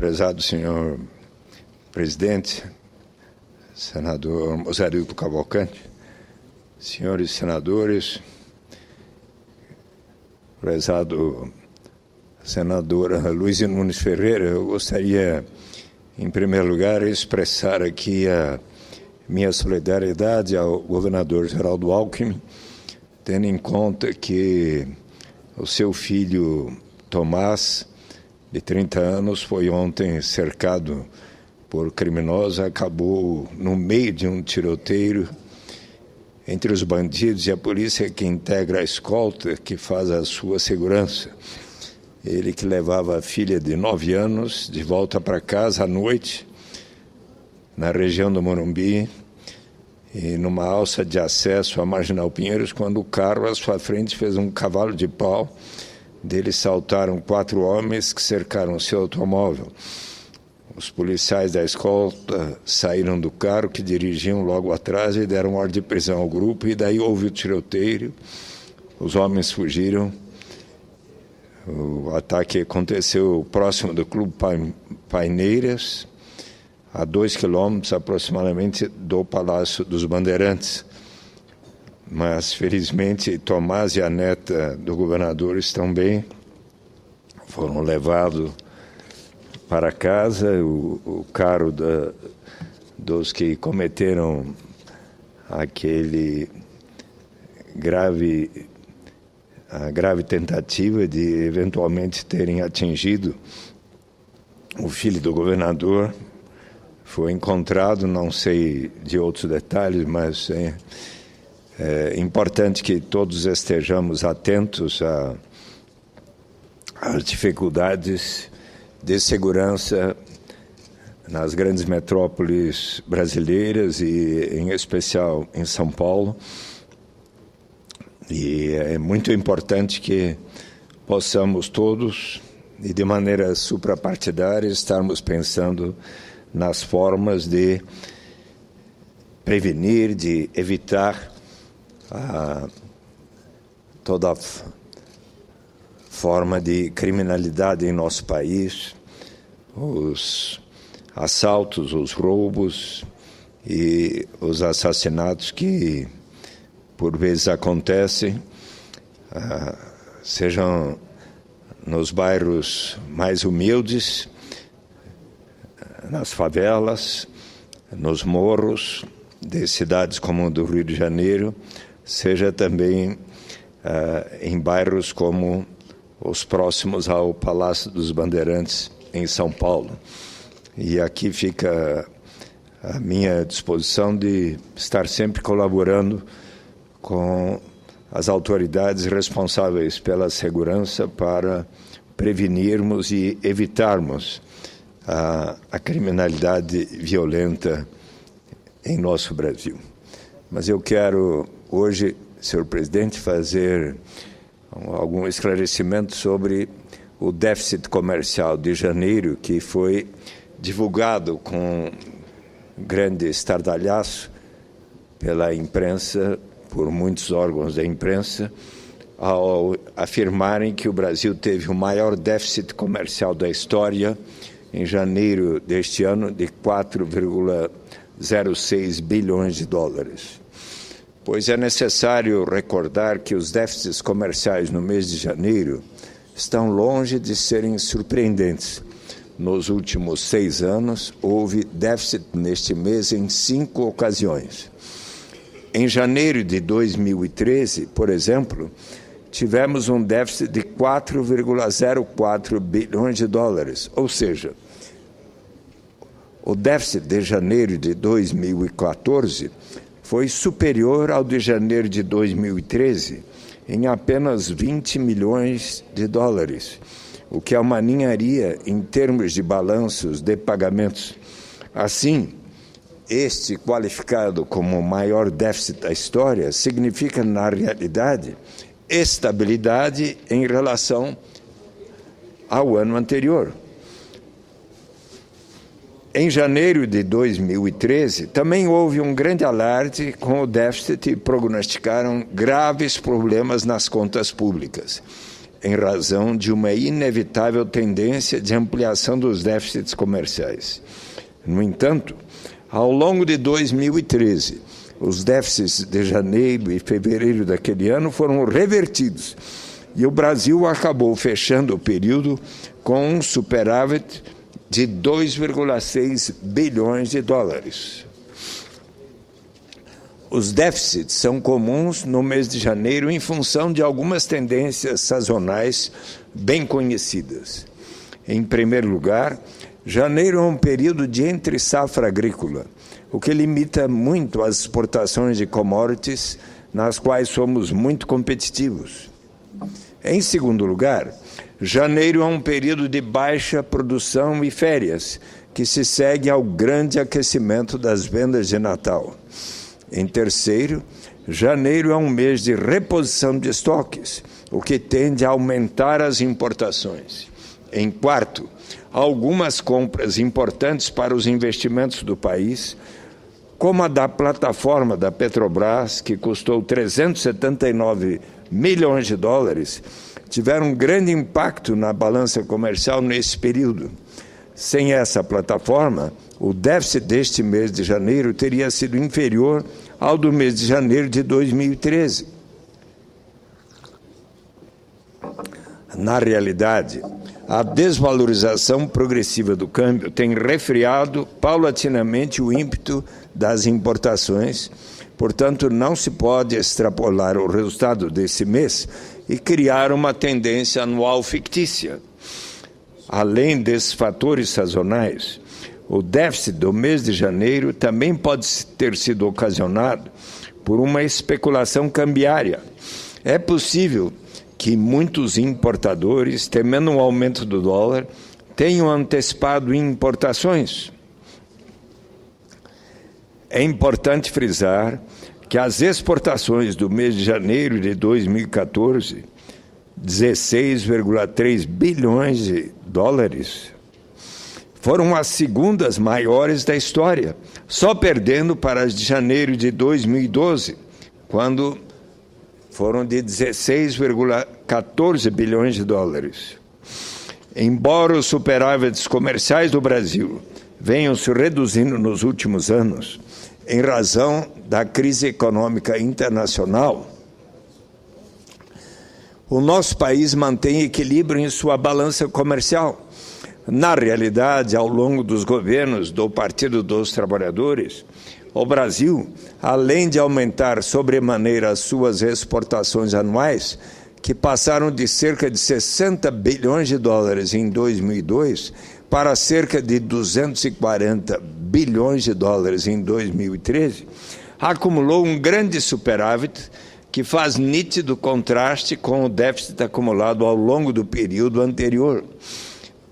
Prezado senhor presidente, senador Mozarildo Cavalcante, senhores senadores, prezado senadora Luísa Nunes Ferreira, eu gostaria, em primeiro lugar, expressar aqui a minha solidariedade ao governador Geraldo Alckmin, tendo em conta que o seu filho Tomás, de 30 anos, foi ontem cercado por criminosos, acabou no meio de um tiroteio entre os bandidos e a polícia que integra a escolta, que faz a sua segurança. Ele que levava a filha de 9 anos de volta para casa à noite, na região do Morumbi, e numa alça de acesso à Marginal Pinheiros, quando o carro à sua frente fez um cavalo de pau. Dele saltaram 4 homens que cercaram seu automóvel. Os policiais da escolta saíram do carro que dirigiam logo atrás e deram ordem de prisão ao grupo, e daí houve o tiroteio. Os homens fugiram. O ataque aconteceu próximo do Clube Paineiras, a 2 quilômetros aproximadamente do Palácio dos Bandeirantes. Mas, felizmente, Tomás e a neta do governador estão bem, foram levados para casa. O carro dos que cometeram a grave tentativa de eventualmente terem atingido o filho do governador foi encontrado, não sei de outros detalhes, mas é importante que todos estejamos atentos às dificuldades de segurança nas grandes metrópoles brasileiras e, em especial, em São Paulo. E é muito importante que possamos todos, e de maneira suprapartidária, estarmos pensando nas formas de prevenir, de evitar toda forma de criminalidade em nosso país, os assaltos, os roubos e os assassinatos que por vezes acontecem, sejam nos bairros mais humildes, nas favelas, nos morros de cidades como o do Rio de Janeiro, seja também em bairros como os próximos ao Palácio dos Bandeirantes, em São Paulo. E aqui fica a minha disposição de estar sempre colaborando com as autoridades responsáveis pela segurança para prevenirmos e evitarmos a criminalidade violenta em nosso Brasil. Mas eu quero hoje, senhor presidente, fazer algum esclarecimento sobre o déficit comercial de janeiro, que foi divulgado com grande estardalhaço pela imprensa, por muitos órgãos da imprensa, ao afirmarem que o Brasil teve o maior déficit comercial da história em janeiro deste ano, de 4,06 bilhões de dólares. Pois é necessário recordar que os déficits comerciais no mês de janeiro estão longe de serem surpreendentes. Nos últimos 6 anos, houve déficit neste mês em 5 ocasiões. Em janeiro de 2013, por exemplo, tivemos um déficit de 4,04 bilhões de dólares, ou seja, o déficit de janeiro de 2014 foi superior ao de janeiro de 2013 em apenas 20 milhões de dólares, o que é uma ninharia em termos de balanços de pagamentos. Assim, este qualificado como o maior déficit da história significa, na realidade, estabilidade em relação ao ano anterior. Em janeiro de 2013, também houve um grande alarde com o déficit e prognosticaram graves problemas nas contas públicas. em razão de uma inevitável tendência de ampliação dos déficits comerciais. No entanto, ao longo de 2013, os déficits de janeiro e fevereiro daquele ano foram revertidos e o Brasil acabou fechando o período com um superávit de 2,6 bilhões de dólares. Os déficits são comuns no mês de janeiro em função de algumas tendências sazonais bem conhecidas. Em primeiro lugar, janeiro é um período de entre-safra agrícola, o que limita muito as exportações de commodities, nas quais somos muito competitivos. Em segundo lugar, janeiro é um período de baixa produção e férias, que se segue ao grande aquecimento das vendas de Natal. Em terceiro, janeiro é um mês de reposição de estoques, o que tende a aumentar as importações. Em quarto, algumas compras importantes para os investimentos do país, como a da plataforma da Petrobras, que custou 379 milhões de dólares, tiveram um grande impacto na balança comercial nesse período. Sem essa plataforma, o déficit deste mês de janeiro teria sido inferior ao do mês de janeiro de 2013. Na realidade, a desvalorização progressiva do câmbio tem refriado paulatinamente o ímpeto das importações, portanto, não se pode extrapolar o resultado desse mês e criar uma tendência anual fictícia. Além desses fatores sazonais, o déficit do mês de janeiro também pode ter sido ocasionado por uma especulação cambiária. É possível que muitos importadores, temendo um aumento do dólar, tenham antecipado importações. É importante frisar que as exportações do mês de janeiro de 2014, 16,3 bilhões de dólares, foram as segundas maiores da história, só perdendo para as de janeiro de 2012, quando foram de 16,14 bilhões de dólares. Embora os superávites comerciais do Brasil venham se reduzindo nos últimos anos, em razão da crise econômica internacional, o nosso país mantém equilíbrio em sua balança comercial. Na realidade, ao longo dos governos do Partido dos Trabalhadores, o Brasil, além de aumentar sobremaneira as suas exportações anuais, que passaram de cerca de 60 bilhões de dólares em 2002 para cerca de 240 bilhões de dólares em 2013, acumulou um grande superávit que faz nítido contraste com o déficit acumulado ao longo do período anterior.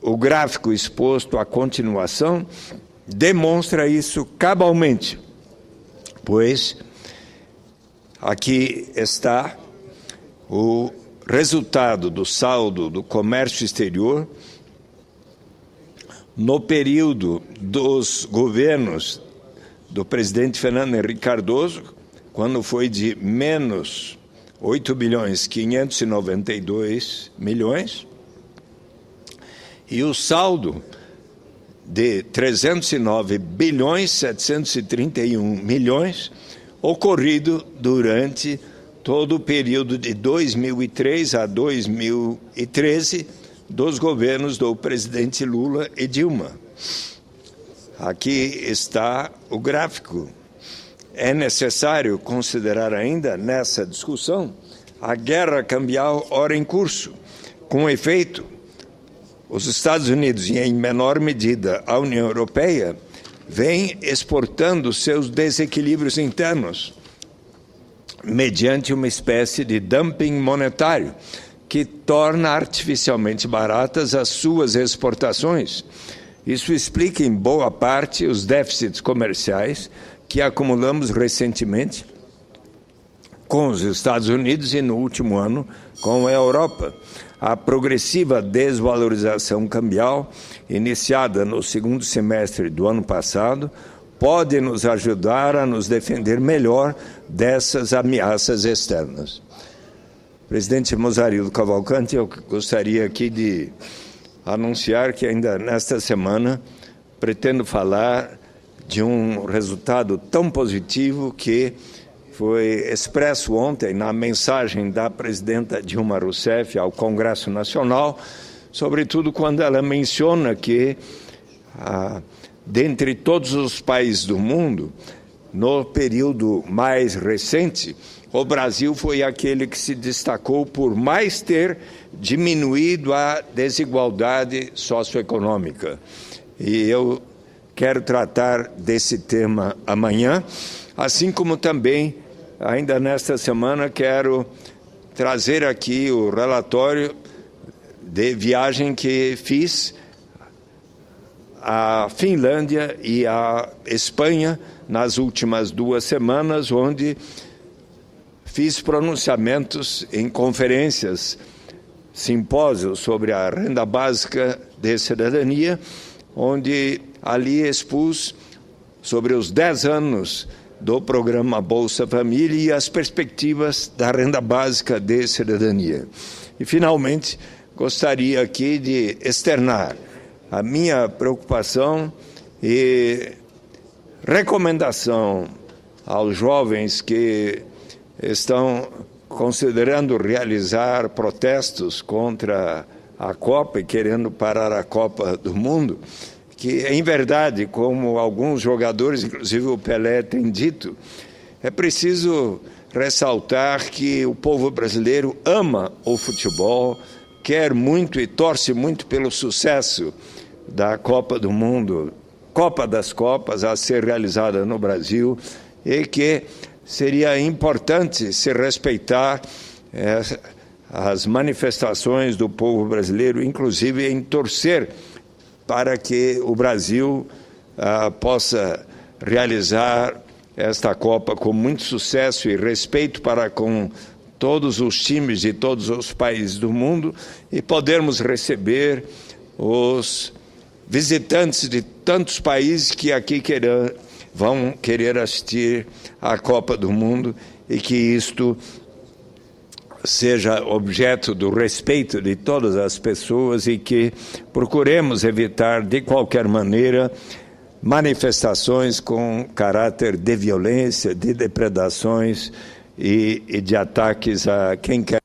O gráfico exposto à continuação demonstra isso cabalmente, pois aqui está o resultado do saldo do comércio exterior no período dos governos do presidente Fernando Henrique Cardoso, quando foi de menos 8.592 milhões, e o saldo de 309 bilhões 731 milhões ocorrido durante todo o período de 2003 a 2013 dos governos do presidente Lula e Dilma. Aqui está o gráfico. É necessário considerar ainda nessa discussão a guerra cambial ora em curso. Com efeito, os Estados Unidos, e em menor medida a União Europeia, vêm exportando seus desequilíbrios internos mediante uma espécie de dumping monetário que torna artificialmente baratas as suas exportações. Isso explica em boa parte os déficits comerciais que acumulamos recentemente com os Estados Unidos e no último ano com a Europa. A progressiva desvalorização cambial, iniciada no segundo semestre do ano passado, pode nos ajudar a nos defender melhor dessas ameaças externas. Presidente Mozzarildo Cavalcante, eu gostaria aqui de anunciar que ainda nesta semana pretendo falar de um resultado tão positivo que foi expresso ontem na mensagem da presidenta Dilma Rousseff ao Congresso Nacional, sobretudo quando ela menciona que, dentre todos os países do mundo, no período mais recente, o Brasil foi aquele que se destacou por mais ter diminuído a desigualdade socioeconômica. E eu quero tratar desse tema amanhã, assim como também, ainda nesta semana, quero trazer aqui o relatório de viagem que fiz à Finlândia e à Espanha nas últimas 2 semanas, onde fiz pronunciamentos em conferências, simpósios sobre a renda básica de cidadania, onde ali expus sobre os 10 anos do programa Bolsa Família e as perspectivas da renda básica de cidadania. E, finalmente, gostaria aqui de externar a minha preocupação e recomendação aos jovens que estão considerando realizar protestos contra a Copa e querendo parar a Copa do Mundo, que, em verdade, como alguns jogadores, inclusive o Pelé, tem dito, é preciso ressaltar que o povo brasileiro ama o futebol, quer muito e torce muito pelo sucesso da Copa do Mundo, Copa das Copas, a ser realizada no Brasil, e que seria importante se respeitar as manifestações do povo brasileiro, inclusive em torcer para que o Brasil possa realizar esta Copa com muito sucesso e respeito para com todos os times de todos os países do mundo e podermos receber os visitantes de tantos países que aqui vão querer assistir à Copa do Mundo e que isto seja objeto do respeito de todas as pessoas e que procuremos evitar, de qualquer maneira, manifestações com caráter de violência, de depredações e de ataques a quem quer